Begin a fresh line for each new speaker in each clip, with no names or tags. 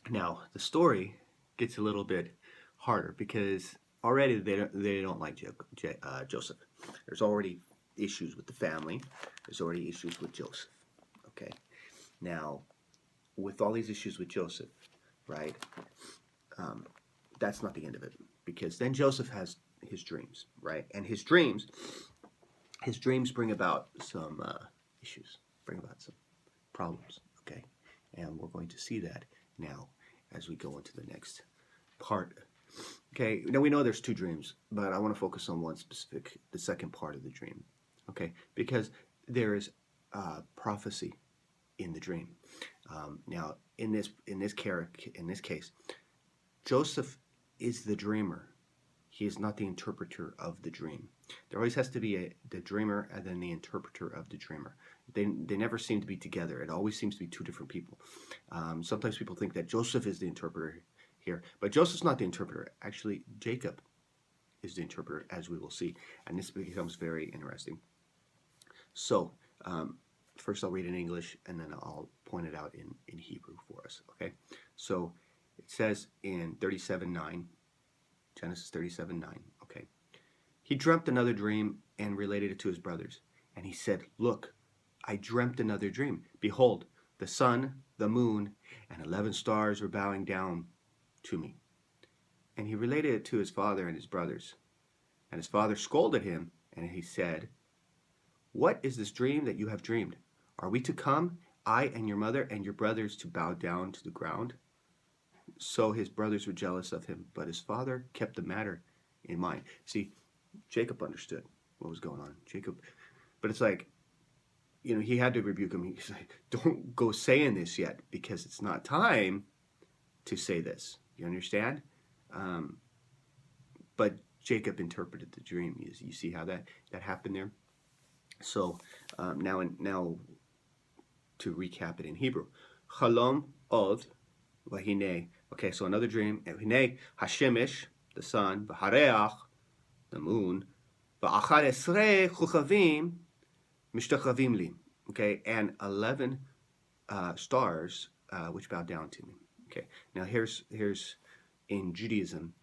Now, the story gets a little bit harder because already they don't like Joseph. There's already issues with the family. There's already issues with Joseph. Okay. Now, with all these issues with Joseph, right? Um, that's not the end of it because then Joseph has his dreams, right? And his dreams bring about some issues, bring about some problems. Okay, and we're going to see that now as we go into the next part. Okay, now we know there's two dreams, but I want to focus on one specific, the second part of the dream. Okay, because there is prophecy in the dream. Now, in this case, Joseph is the dreamer. He is not the interpreter of the dream. There always has to be the dreamer and then the interpreter of the dreamer. They never seem to be together. It always seems to be two different people. Sometimes people think that Joseph is the interpreter here, but Joseph's not the interpreter. Actually, Jacob is the interpreter, as we will see, and this becomes very interesting. So, first I'll read in English, and then I'll point it out in Hebrew for us. Okay, so it says in 37:9, Genesis 37:9. Okay, he dreamt another dream and related it to his brothers, and he said, "Look, I dreamt another dream. Behold, the sun, the moon, and 11 stars were bowing down to me." And he related it to his father and his brothers. And his father scolded him, and he said, "What is this dream that you have dreamed? Are we to come, I and your mother and your brothers, to bow down to the ground?" So his brothers were jealous of him, but his father kept the matter in mind. See, Jacob understood what was going on. But it's like, he had to rebuke him. He's like, "Don't go saying this yet because it's not time to say this." You understand? Um, but Jacob interpreted the dream. You see how that happened there? So now to recap it in Hebrew. Chalom od vahine. Okay, so another dream. Vahine hashemish, the sun, v'hareach, the moon, v'achar esrei chuchavim mishtachavim li. Okay, and 11 stars which bow down to me. Okay, now here's in Judaism,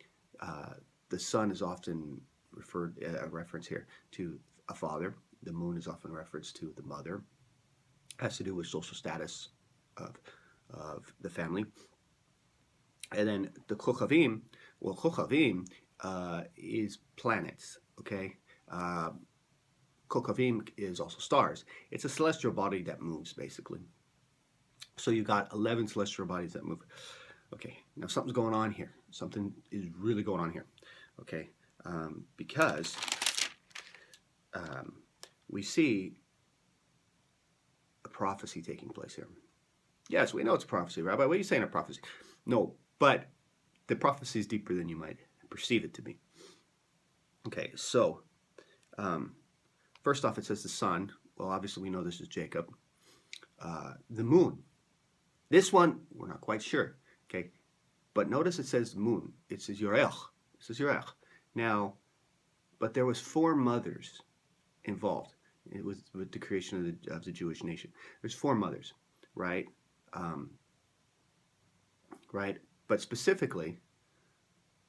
the sun is often referred a reference here to a father. The moon is often referenced to the mother. It has to do with social status of the family. And then the Kochavim, Kochavim is planets. Okay, Kochavim is also stars. It's a celestial body that moves, basically. So you got 11 celestial bodies that move. Okay, now something's going on here. Something is really going on here. Okay, because we see a prophecy taking place here. Yes, we know it's a prophecy, Rabbi. What are you saying, a prophecy? No, but the prophecy is deeper than you might perceive it to be. Okay, so first off, it says the sun. Well, obviously we know this is Jacob. The moon. This one, we're not quite sure. Okay, but notice it says moon. It says Yorech. It says Yorech. Now, but there was 4 mothers involved. It was with the creation of the Jewish nation. There's 4 mothers, right? Right. But specifically,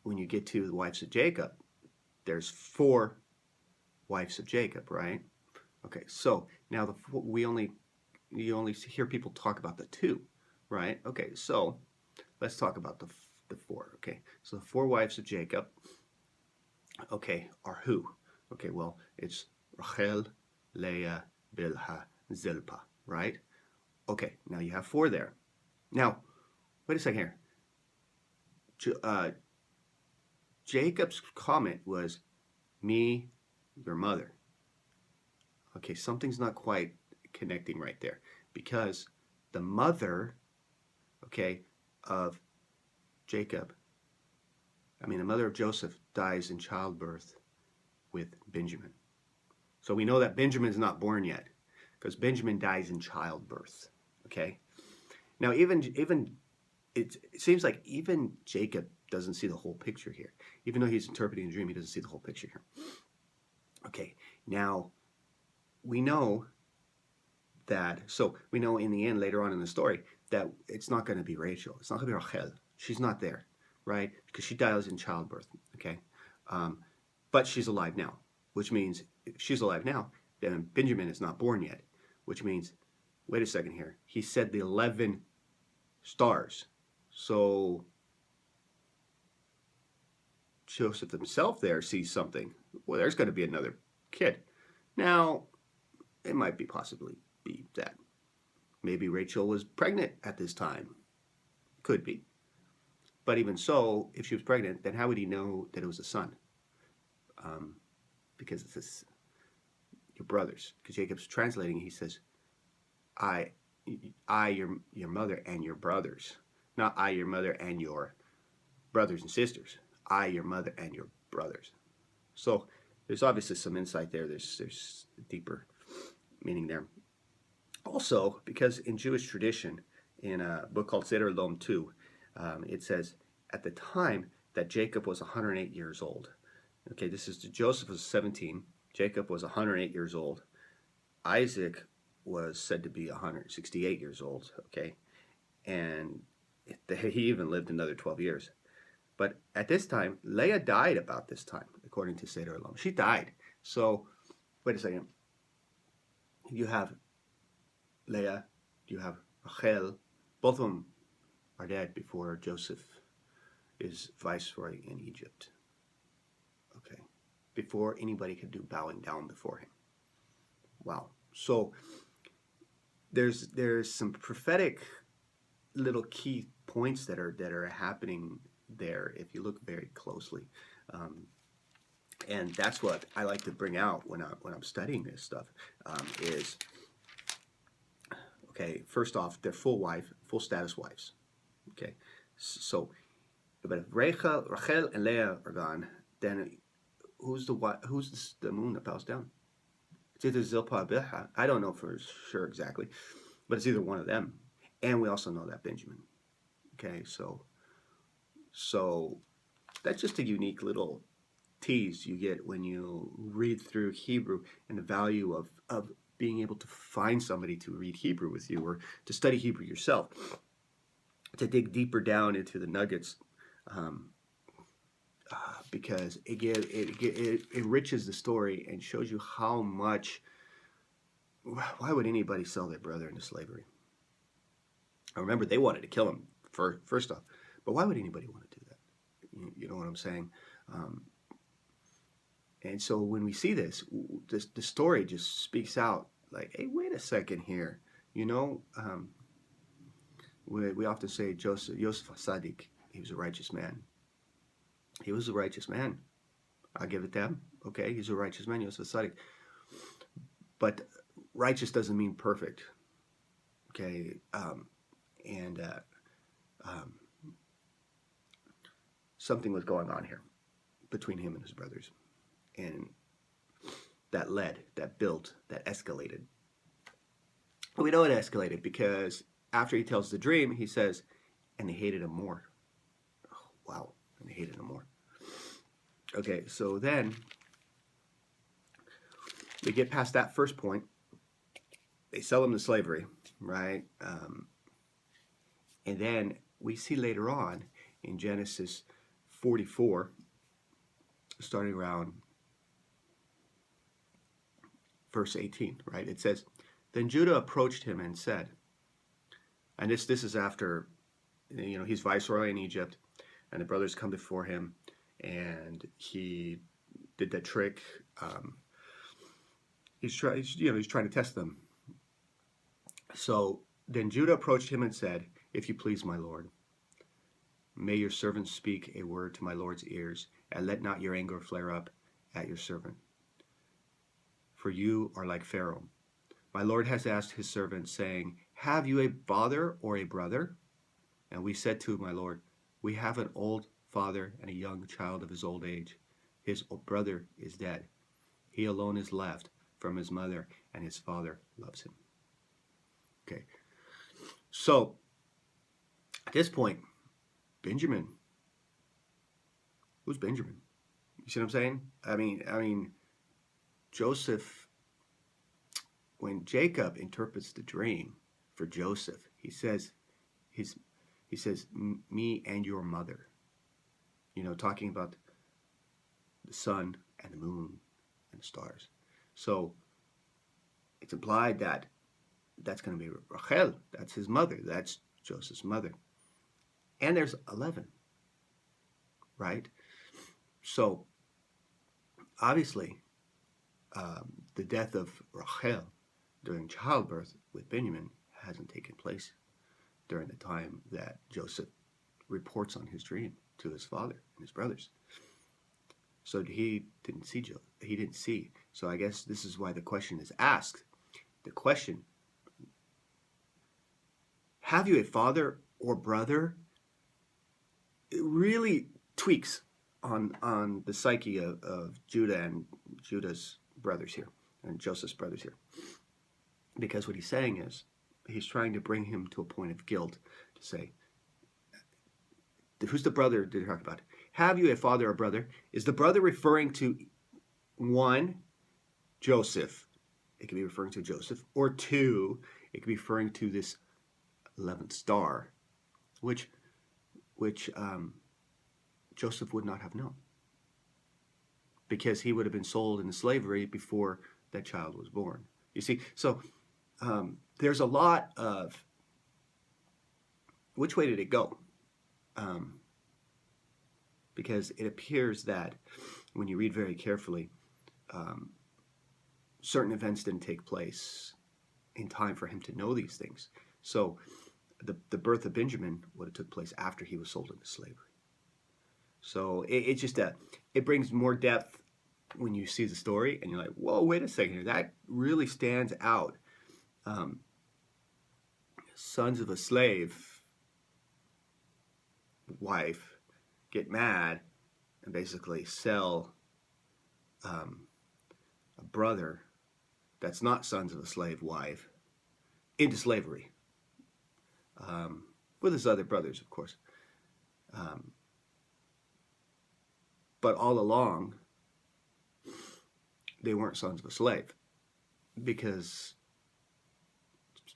when you get to the wives of Jacob, there's 4 wives of Jacob, right? Okay. So now you only hear people talk about the 2, right? Okay. So let's talk about the 4. Okay. So the 4 wives of Jacob, okay, are who? Okay. Well, it's Rachel, Leah, Bilhah, Zilpah, right? Okay, now you have 4 there. Now, wait a second here. Jacob's comment was, "Me, your mother." Okay, something's not quite connecting right there because the mother, okay, of Jacob, the mother of Joseph dies in childbirth with Benjamin. So we know that Benjamin is not born yet because Benjamin dies in childbirth. Okay. Now, even it seems like even Jacob doesn't see the whole picture here. Even though he's interpreting the dream, he doesn't see the whole picture here. Okay. Now, we know that. So we know in the end, later on in the story, that it's not going to be Rachel. It's not going to be Rachel. She's not there, right? Because she dies in childbirth, okay? But she's alive now, which means if she's alive now, then Benjamin is not born yet, which means, wait a second here. He said the 11 stars. So Joseph himself there sees something. Well, there's going to be another kid. Now, it might be possibly be that maybe Rachel was pregnant at this time. Could be. But even so, if she was pregnant, then how would he know that it was a son? Because it says your brothers. Because Jacob's translating, he says, I, your mother and your brothers. Not I, your mother and your brothers and sisters. I, your mother and your brothers. So there's obviously some insight there. There's deeper meaning there. Also, because in Jewish tradition, in a book called Seder Lom 2, it says, at the time that Jacob was 108 years old. Okay, this is Joseph was 17. Jacob was 108 years old. Isaac was said to be 168 years old. Okay, and he even lived another 12 years. But at this time, Leah died about this time, according to Seder Lom. She died. So, wait a second. You have Leah, you have Rachel. Both of them are dead before Joseph is viceroy in Egypt. Okay. Before anybody could do bowing down before him. Wow. So there's some prophetic little key points that are happening there if you look very closely. And that's what I like to bring out when I'm studying this stuff, is, okay, first off, they're full status wives. Okay, so, but if Rachel and Leah are gone, then who's the moon that bows down? It's either Zilpah or Bilhah. I don't know for sure exactly, but it's either one of them. And we also know that Benjamin. Okay, so that's just a unique little tease you get when you read through Hebrew, and the value of being able to find somebody to read Hebrew with you, or to study Hebrew yourself, to dig deeper down into the nuggets, because it enriches the story and shows you how much. Why would anybody sell their brother into slavery? I remember they wanted to kill him first off, but why would anybody want to do that? You know what I'm saying? And so when we see this, the story just speaks out like, hey, wait a second here. You know, we often say Jospeh Sadik, he was a righteous man. He was a righteous man. I'll give it to him. Okay, he's a righteous man, Jospeh Sadik. But righteous doesn't mean perfect. Okay, something was going on here between him and his brothers. And that built, that escalated. We know it escalated because after he tells the dream, he says, and they hated him more. Oh, wow, and they hated him more. Okay, so then we get past that first point. They sell him to slavery, right? And then we see later on in Genesis 44, starting around verse 18, right? It says, then Judah approached him and said, and this is after, you know, he's viceroy in Egypt, and the brothers come before him, and he did that trick. He's trying to test them. So then Judah approached him and said, if you please, my lord, may your servant speak a word to my lord's ears, and let not your anger flare up at your servant. For you are like Pharaoh. My lord has asked his servant, saying, have you a father or a brother? And we said to my lord, we have an old father and a young child of his old age. His brother is dead. He alone is left from his mother, and his father loves him. Okay. So, at this point, Benjamin. Who's Benjamin? You see what I'm saying? I mean, Joseph, when Jacob interprets the dream for Joseph, he says, he says, me and your mother. Talking about the sun and the moon and the stars. So it's implied that that's going to be Rachel. That's his mother. That's Joseph's mother. And there's 11, right? So obviously, the death of Rachel during childbirth with Benjamin hasn't taken place during the time that Joseph reports on his dream to his father and his brothers. So he didn't see he didn't see. So I guess this is why the question is asked. The question, have you a father or brother? It really tweaks on the psyche of Judah and Judah's brothers here, and Joseph's brothers here. Because what he's saying is, he's trying to bring him to a point of guilt to say, who's the brother did he talk about? Have you a father or brother? Is the brother referring to, one, Joseph? It could be referring to Joseph. Or two, it could be referring to this 11th star, which Joseph would not have known, because he would have been sold into slavery before that child was born. You see, so there's a lot of which way did it go? Because it appears that when you read very carefully, certain events didn't take place in time for him to know these things. So the birth of Benjamin would have took place after he was sold into slavery. So it's just it brings more depth when you see the story and you're like, whoa, wait a second here. That really stands out. Sons of a slave wife get mad and basically sell a brother that's not sons of a slave wife into slavery, with his other brothers, of course. But all along, they weren't sons of a slave, because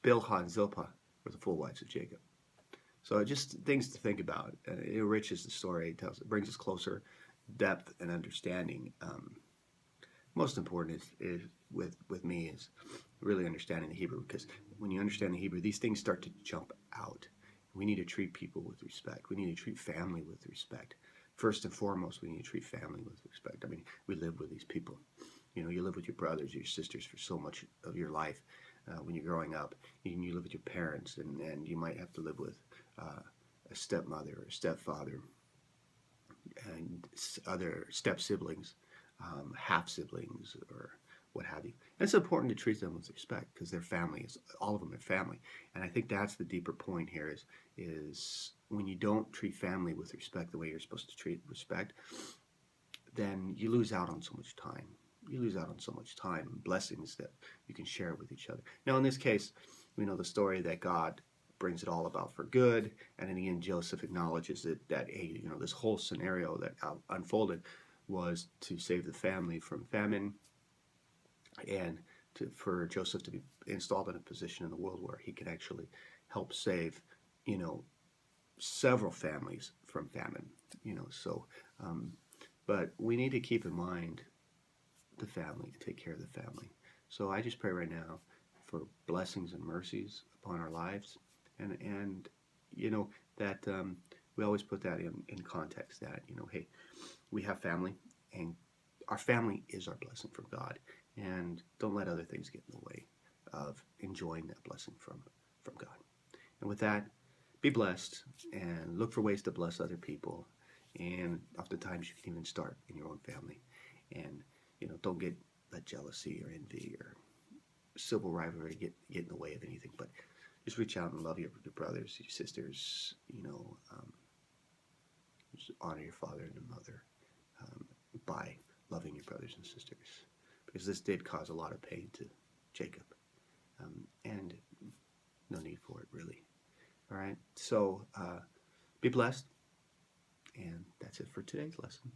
Bilhah and Zilpah were the full wives of Jacob. So just things to think about. It enriches the story. It brings us closer depth and understanding. Most important is with me is really understanding the Hebrew, because when you understand the Hebrew, these things start to jump out. We need to treat people with respect. We need to treat family with respect. First and foremost, we need to treat family with respect. I mean, we live with these people. You live with your brothers, your sisters for so much of your life when you're growing up. You live with your parents, and you might have to live with a stepmother or a stepfather and other step siblings, half siblings, or what have you. And it's important to treat them with respect, because they're family. All of them are family. And I think that's the deeper point here is when you don't treat family with respect the way you're supposed to treat respect, then you lose out on so much time. You lose out on so much time and blessings that you can share with each other. Now, in this case, we know the story that God brings it all about for good. And in the end, Joseph acknowledges that this whole scenario that unfolded was to save the family from famine, and for Joseph to be installed in a position in the world where he could actually help save, several families from famine. But we need to keep in mind the family, to take care of the family. So I just pray right now for blessings and mercies upon our lives, and that we always put that in context, that hey, we have family, and our family is our blessing from God, and don't let other things get in the way of enjoying that blessing from God. And with that, be blessed and look for ways to bless other people, and oftentimes you can even start in your own family. And don't let jealousy or envy or civil rivalry get in the way of anything, but just reach out and love your brothers, your sisters, just honor your father and your mother by loving your brothers and sisters, because this did cause a lot of pain to Jacob, and no need for it, really. All right, so be blessed, and that's it for today's lesson.